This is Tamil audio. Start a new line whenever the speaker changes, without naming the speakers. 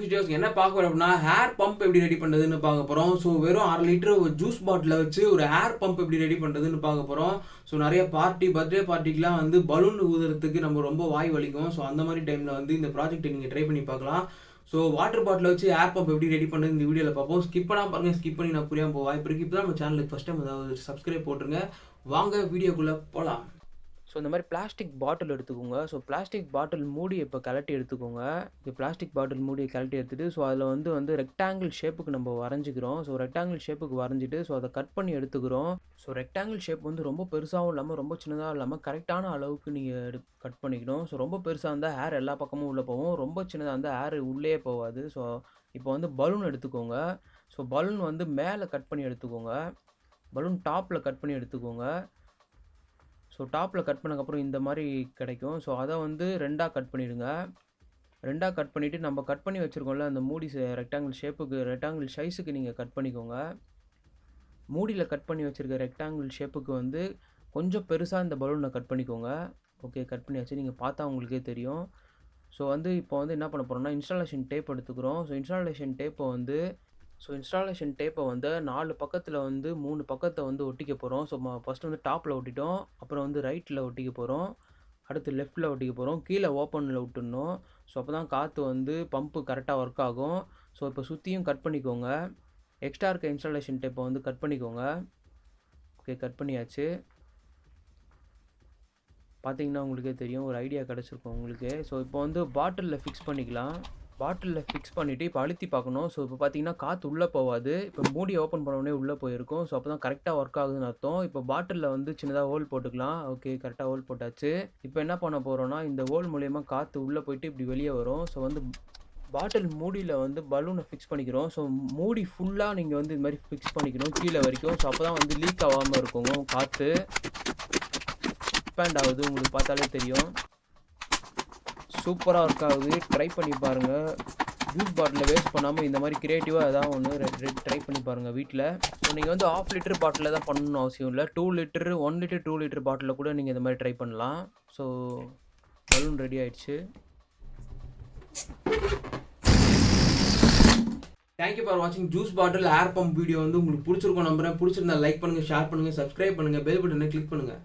வீடியோஸ் என்ன பார்க்க போறோம் அப்படின்னா ஹேர் பம்ப் எப்படி ரெடி பண்ணுறதுன்னு பார்க்க போகிறோம். ஸோ வெறும் 1/2 லிட்டர் ஒரு ஜூஸ் பாட்டில் வச்சு ஒரு ஹேர் பம்ப் எப்படி ரெடி பண்ணுறதுன்னு பார்க்க போகிறோம். ஸோ நிறைய பர்த்டே பார்ட்டிக்கெலாம் வந்து பலூன் ஊதுறதுக்கு நம்ம ரொம்ப வாய் வலிக்கும். ஸோ அந்த மாதிரி டைமில் வந்து இந்த ப்ராஜெக்ட்டை நீங்கள் ட்ரை பண்ணி பார்க்கலாம். ஸோ வாட்டர் பாட்டில் வச்சு ஹேர் பம்ப் எப்படி ரெடி பண்ணுறது இந்த வீடியோவில் பார்ப்போம். ஸ்கிப் பண்ணால் பாருங்கள், ஸ்கிப் பண்ணி நான் புரியாமல் வாய்ப்பு இருக்குது. இப்போ தான் நம்ம சேனலுக்கு ஃபஸ்ட் டைம் ஏதாவது சப்ஸ்கிரைப் போட்டுருங்க. வாங்க வீடியோக்குள்ளே போகலாம்.
ஸோ இந்த மாதிரி பிளாஸ்டிக் பாட்டில் எடுத்துக்கோங்க. ஸோ பிளாஸ்டிக் பாட்டில் மூடி இப்போ கலட்டி எடுத்துக்கோங்க. இப்போ பிளாஸ்டிக் பாட்டில் மூடியை கலட்டி எடுத்துகிட்டு ஸோ அதில் வந்து ரெக்டாங்கிள் ஷேப்புக்கு நம்ம வரைஞ்சிக்கிறோம். ஸோ ரெக்டாங்கிள் ஷேப்புக்கு வரைஞ்சிட்டு ஸோ அதை கட் பண்ணி எடுத்துக்கிறோம். ஸோ ரெக்டாங்கிள் ஷேப் வந்து ரொம்ப பெருசாகவும் இல்லாமல் ரொம்ப சின்னதாக இல்லாமல் கரெக்டான அளவுக்கு நீங்கள் கட் பண்ணிக்கணும். ஸோ ரொம்ப பெருசாக இருந்தால் ஹேர் எல்லா பக்கமும் உள்ளே போகும், ரொம்ப சின்னதாக இருந்தால் ஹேர் உள்ளே போகாது. ஸோ இப்போ வந்து பலூன் எடுத்துக்கோங்க. ஸோ பலூன் வந்து மேலே கட் பண்ணி எடுத்துக்கோங்க. பலூன் டாப்பில் கட் பண்ணி எடுத்துக்கோங்க. ஸோ டாப்பில் கட் பண்ணக்கப்புறம் இந்த மாதிரி கிடைக்கும். ஸோ அதை வந்து 2ஆக கட் பண்ணிவிடுங்க. 2ஆக கட் பண்ணிவிட்டு நம்ம கட் பண்ணி வச்சுருக்கோம்ல அந்த மூடி ரெக்டாங்கிள் ஷேப்புக்கு, ரெக்டாங்கிள் சைஸுக்கு நீங்கள் கட் பண்ணிக்கோங்க. மூடியில் கட் பண்ணி வச்சுருக்க ரெக்டாங்கிள் ஷேப்புக்கு வந்து கொஞ்சம் பெருசாக இந்த பலூனை கட் பண்ணிக்கோங்க. ஓகே, கட் பண்ணியாச்சு. நீங்கள் பார்த்தா உங்களுக்கே தெரியும். ஸோ வந்து இப்போ வந்து என்ன பண்ண போகிறோம்னா இன்ஸ்டாலேஷன் டேப் எடுத்துக்கிறோம். ஸோ இன்ஸ்டாலேஷன் டேப்பை வந்து 4 பக்கத்தில் வந்து 3 பக்கத்தை வந்து ஒட்டிக்க போகிறோம். ஸோ ஃபஸ்ட்டு வந்து டாப்பில் ஒட்டிட்டோம், அப்புறம் வந்து ரைட்டில் ஒட்டிக்க போகிறோம், அடுத்து லெஃப்ட்டில் ஒட்டிக்க போகிறோம், கீழே ஓப்பனில் விட்டுடணும். ஸோ அப்போ தான் காற்று வந்து பம்பு கரெக்டாக ஒர்க் ஆகும். ஸோ இப்போ சுற்றியும் கட் பண்ணிக்கோங்க. எக்ஸ்ட்ரா இருக்க இன்ஸ்டாலேஷன் டேப்பை வந்து கட் பண்ணிக்கோங்க. ஓகே, கட் பண்ணியாச்சு. பார்த்தீங்கன்னா உங்களுக்கே தெரியும், ஒரு ஐடியா கிடச்சிருக்கும் உங்களுக்கு. ஸோ இப்போ வந்து பாட்டிலில் ஃபிக்ஸ் பண்ணிக்கலாம். பாட்டிலில் ஃபிக்ஸ் பண்ணிவிட்டு இப்போ அழுத்தி பார்க்கணும். ஸோ இப்போ பார்த்தீங்கன்னா காற்று உள்ளே போகாது. இப்போ மூடி ஓப்பன் பண்ணோடனே உள்ளே போயிருக்கும். ஸோ அப்போ தான் கரெக்டாக ஒர்க் ஆகுதுன்னு அர்த்தம். இப்போ பாட்டிலில் வந்து சின்னதாக ஹோல் போட்டுக்கலாம். ஓகே, கரெக்டாக ஹோல் போட்டாச்சு. இப்போ என்ன பண்ண போகிறோன்னா இந்த ஹோல் மூலயமா காற்று உள்ளே போயிட்டு இப்படி வெளியே வரும். ஸோ வந்து பாட்டில் மூடியில் வந்து பலூனை ஃபிக்ஸ் பண்ணிக்கிறோம். ஸோ மூடி ஃபுல்லாக நீங்கள் வந்து இது மாதிரி ஃபிக்ஸ் பண்ணிக்கணும் கீழே வரைக்கும். ஸோ அப்போ தான் வந்து லீக் ஆகாமல் இருக்கும். காற்று எக்ஸ்பேண்ட் ஆகுது, உங்களுக்கு பார்த்தாலே தெரியும். சூப்பராக ஒர்க் ஆகுது. ட்ரை பண்ணி பாருங்கள். ஜூஸ் பாட்டிலை வேஸ்ட் பண்ணாமல் இந்த மாதிரி க்ரியேட்டிவாக ஏதாவது ஒன்று ட்ரை பண்ணி பாருங்கள் வீட்டில். ஸோ நீங்கள் வந்து 1/2 லிட்டர் பாட்டிலில் தான் பண்ணணும்னு அவசியம் இல்லை. 2 லிட்டர் 1 லிட்டர் 2 லிட்டர் பாட்டிலில் கூட நீங்கள் இந்த மாதிரி ட்ரை பண்ணலாம். ஸோ பலூன் ரெடி ஆயிடுச்சு.
தேங்க்யூ ஃபார் வாட்சிங் juice bottle hair pump video வந்து உங்களுக்கு பிடிச்சிருக்கும் நம்புறேன். பிடிச்சிருந்தா லைக் பண்ணுங்கள், ஷேர் பண்ணுங்கள், சப்ஸ்கிரைப் பண்ணுங்கள், பெல் பட்டனை கிளிக் பண்ணுங்கள்.